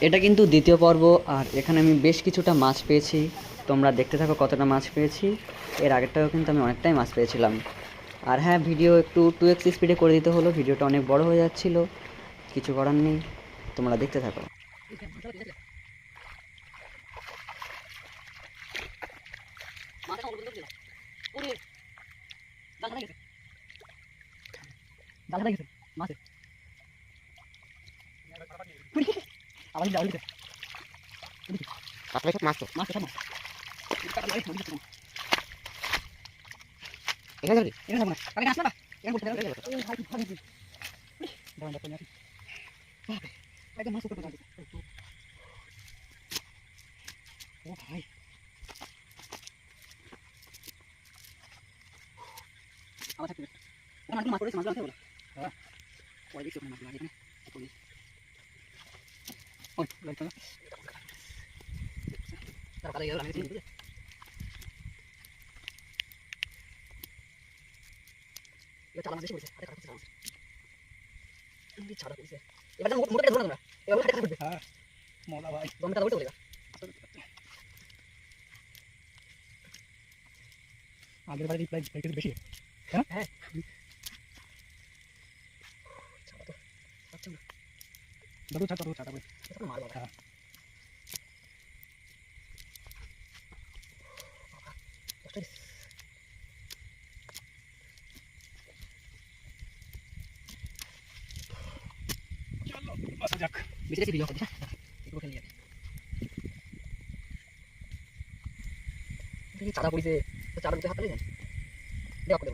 এটা কিন্তু দ্বিতীয় পর্ব, আর এখানে আমি বেশ কিছুটা মাছ পেয়েছি। তোমরা দেখতে থাকো কতটা মাছ পেয়েছি। এর আগেরটাও কিন্তু আমি অনেকটাই মাছ পেয়েছিলাম। আর হ্যাঁ, ভিডিও একটু 2x স্পিডে করে দিতে হলো, ভিডিওটা অনেক বড় হয়ে যাচ্ছিল, কিছু করার নেই, তোমরা দেখতে থাকো। মাছ তো এখানে যাবি আগের বারে রিপ্লাই বেশি হ্যাঁ হ্যাঁ দাদু ছাড় হ্যাঁ চলো বাসা যাক বেশি বেশি ভিডিও করতে এগুলো খেলে যাবে চাঁদা পড়িছে চাঁদা দিতে হাত তালি দেন দেওয়া করে